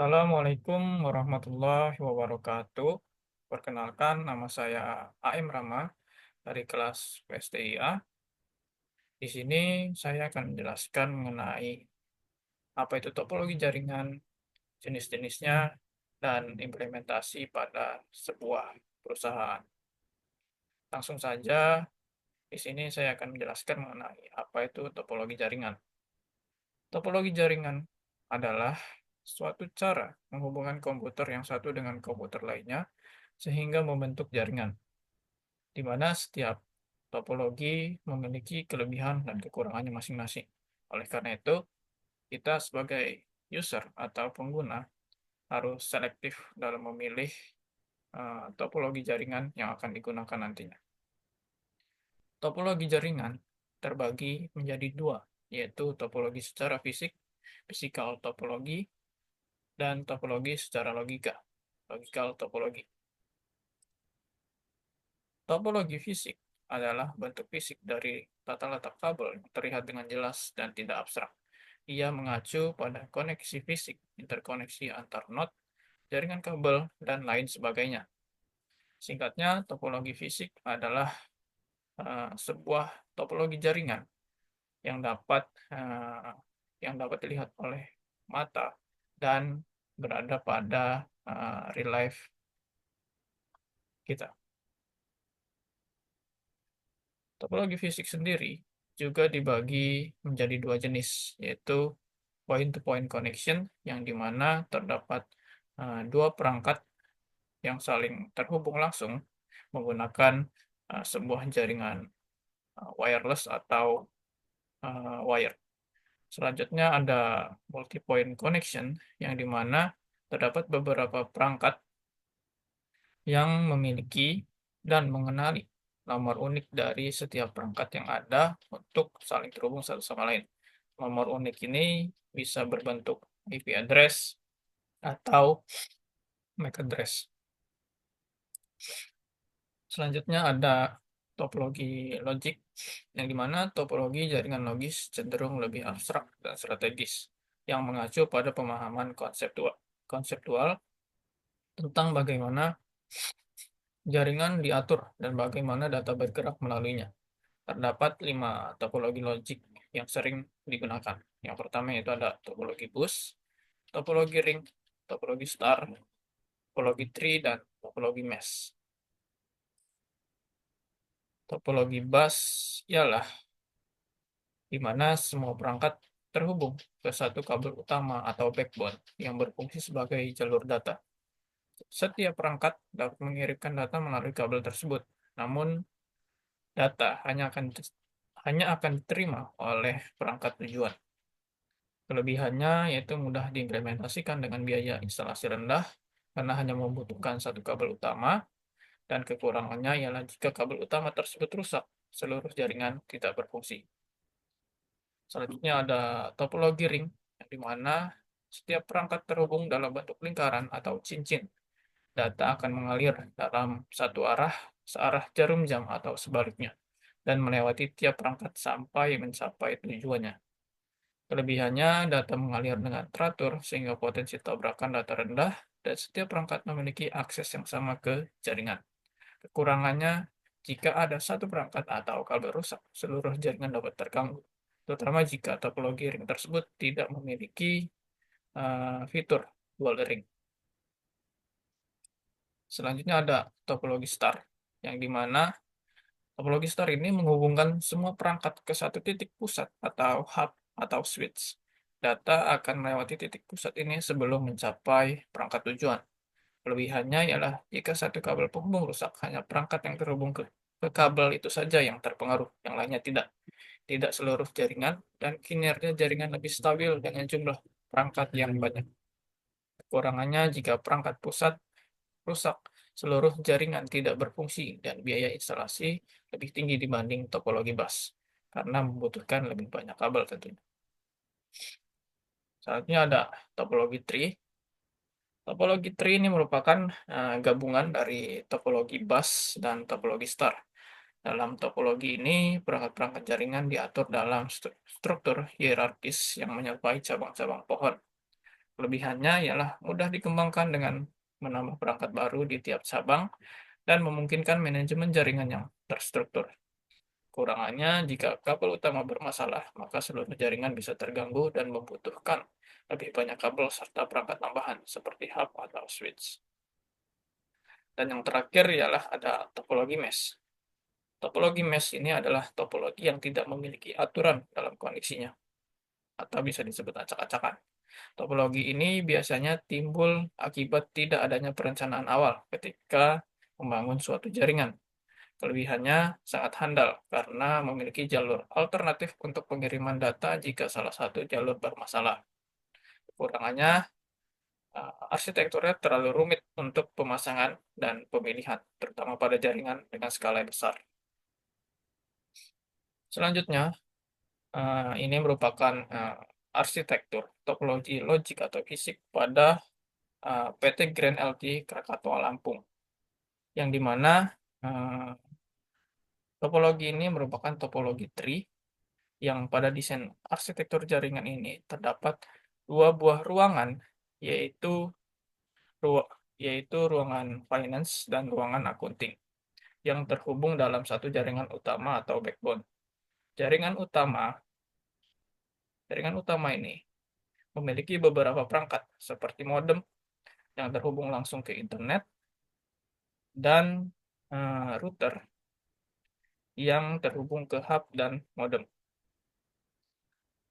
Assalamualaikum warahmatullahi wabarakatuh. Perkenalkan, nama saya AM Rama dari kelas PSTIA. Di sini saya akan menjelaskan mengenai apa itu topologi jaringan, jenis-jenisnya, dan implementasi pada sebuah perusahaan. Langsung saja, di sini saya akan menjelaskan mengenai apa itu topologi jaringan. Topologi jaringan adalah suatu cara menghubungkan komputer yang satu dengan komputer lainnya sehingga membentuk jaringan, di mana setiap topologi memiliki kelebihan dan kekurangannya masing-masing. Oleh karena itu, kita sebagai user atau pengguna harus selektif dalam memilih topologi jaringan yang akan digunakan nantinya. Topologi jaringan terbagi menjadi dua, yaitu topologi secara fisik, physical topologi, dan topologi secara logika, logical topologi. Topologi fisik adalah bentuk fisik dari tata letak kabel yang terlihat dengan jelas dan tidak abstrak. Ia mengacu pada koneksi fisik, interkoneksi antar node, jaringan kabel, dan lain sebagainya. Singkatnya, topologi fisik adalah sebuah topologi jaringan yang dapat uh, yang dapat dilihat oleh mata dan berada pada real life kita. Topologi fisik sendiri juga dibagi menjadi dua jenis, yaitu point-to-point connection, yang dimana terdapat dua perangkat yang saling terhubung langsung menggunakan sebuah jaringan wireless atau wire. Selanjutnya ada multi-point connection, yang dimana terdapat beberapa perangkat yang memiliki dan mengenali nomor unik dari setiap perangkat yang ada untuk saling terhubung satu sama lain. Nomor unik ini bisa berbentuk IP address atau MAC address. Selanjutnya ada topologi logik, yang dimana topologi jaringan logis cenderung lebih abstrak dan strategis, yang mengacu pada pemahaman konseptual tentang bagaimana jaringan diatur dan bagaimana data bergerak melaluinya. Terdapat 5 topologi logik yang sering digunakan. Yang pertama yaitu ada topologi bus, topologi ring, topologi star, topologi tree, dan topologi mesh. Topologi bus ialah di mana semua perangkat terhubung ke satu kabel utama atau backbone yang berfungsi sebagai jalur data. Setiap perangkat dapat mengirimkan data melalui kabel tersebut, namun data hanya akan diterima oleh perangkat tujuan. Kelebihannya yaitu mudah diimplementasikan dengan biaya instalasi rendah karena hanya membutuhkan satu kabel utama, dan kekurangannya ialah jika kabel utama tersebut rusak, seluruh jaringan tidak berfungsi. Selanjutnya ada topologi ring, yang di mana setiap perangkat terhubung dalam bentuk lingkaran atau cincin. Data akan mengalir dalam satu arah, searah jarum jam atau sebaliknya, dan melewati tiap perangkat sampai mencapai tujuannya. Kelebihannya, data mengalir dengan teratur sehingga potensi tabrakan data rendah dan setiap perangkat memiliki akses yang sama ke jaringan. Kekurangannya, jika ada satu perangkat atau kabel rusak, seluruh jaringan dapat terganggu, terutama jika topologi ring tersebut tidak memiliki fitur dual ring. Selanjutnya ada topologi star, yang dimana topologi star ini menghubungkan semua perangkat ke satu titik pusat atau hub atau switch. Data akan melewati titik pusat ini sebelum mencapai perangkat tujuan. Kelebihannya ialah jika satu kabel penghubung rusak, hanya perangkat yang terhubung ke kabel itu saja yang terpengaruh, yang lainnya tidak. Tidak seluruh jaringan, dan kinerja jaringan lebih stabil dengan jumlah perangkat yang banyak. Kekurangannya jika perangkat pusat rusak, seluruh jaringan tidak berfungsi dan biaya instalasi lebih tinggi dibanding topologi bus, karena membutuhkan lebih banyak kabel tentunya. Selanjutnya ada topologi tree. Topologi tree ini merupakan gabungan dari topologi bus dan topologi star. Dalam topologi ini, perangkat-perangkat jaringan diatur dalam struktur hierarkis yang menyerupai cabang-cabang pohon. Kelebihannya ialah mudah dikembangkan dengan menambah perangkat baru di tiap cabang dan memungkinkan manajemen jaringan yang terstruktur. Kurangannya, jika kabel utama bermasalah, maka seluruh jaringan bisa terganggu dan membutuhkan lebih banyak kabel serta perangkat tambahan seperti hub atau switch. Dan yang terakhir ialah ada topologi mesh. Topologi mesh ini adalah topologi yang tidak memiliki aturan dalam koneksinya, atau bisa disebut acak-acakan. Topologi ini biasanya timbul akibat tidak adanya perencanaan awal ketika membangun suatu jaringan. Kelebihannya sangat handal karena memiliki jalur alternatif untuk pengiriman data jika salah satu jalur bermasalah. Kekurangannya, arsitekturnya terlalu rumit untuk pemasangan dan pemilihan, terutama pada jaringan dengan skala yang besar. Selanjutnya, ini merupakan arsitektur topologi logik atau fisik pada PT Grand LT Krakatau Lampung, yang dimana topologi ini merupakan topologi tree yang pada desain arsitektur jaringan ini terdapat dua buah ruangan, yaitu ruangan finance dan ruangan accounting, yang terhubung dalam satu jaringan utama atau backbone. Jaringan utama, jaringan utama ini memiliki beberapa perangkat seperti modem yang terhubung langsung ke internet dan router yang terhubung ke hub dan modem.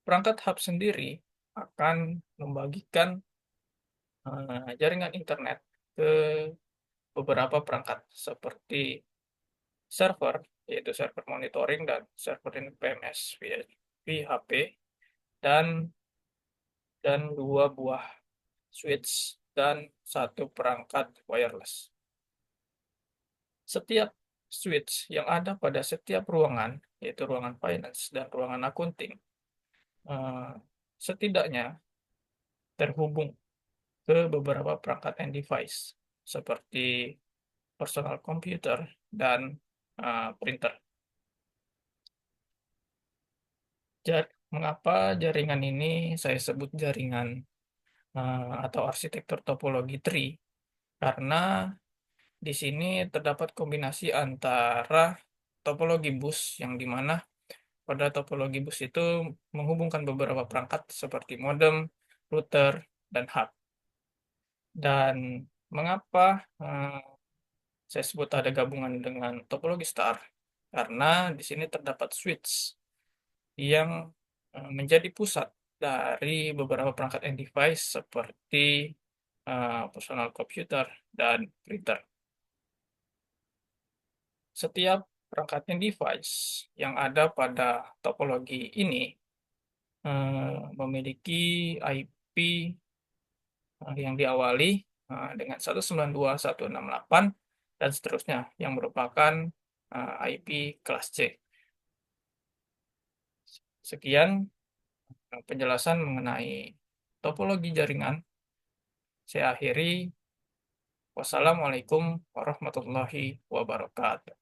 Perangkat hub sendiri akan membagikan jaringan internet ke beberapa perangkat seperti server, yaitu server monitoring dan server PMS VHP, dan dua buah switch dan satu perangkat wireless. Setiap switch yang ada pada setiap ruangan, yaitu ruangan finance dan ruangan accounting, setidaknya terhubung ke beberapa perangkat and device seperti personal computer dan printer. Mengapa jaringan ini saya sebut jaringan atau arsitektur topologi tree? Karena di sini terdapat kombinasi antara topologi bus, yang dimana pada topologi bus itu menghubungkan beberapa perangkat seperti modem, router, dan hub. Dan mengapa saya sebut ada gabungan dengan topologi star? Karena di sini terdapat switch yang menjadi pusat dari beberapa perangkat and device seperti personal computer dan printer. Setiap perangkat and device yang ada pada topologi ini memiliki IP yang diawali dengan 192.168 dan seterusnya, yang merupakan IP kelas C. Sekian penjelasan mengenai topologi jaringan. Saya akhiri. Wassalamualaikum warahmatullahi wabarakatuh.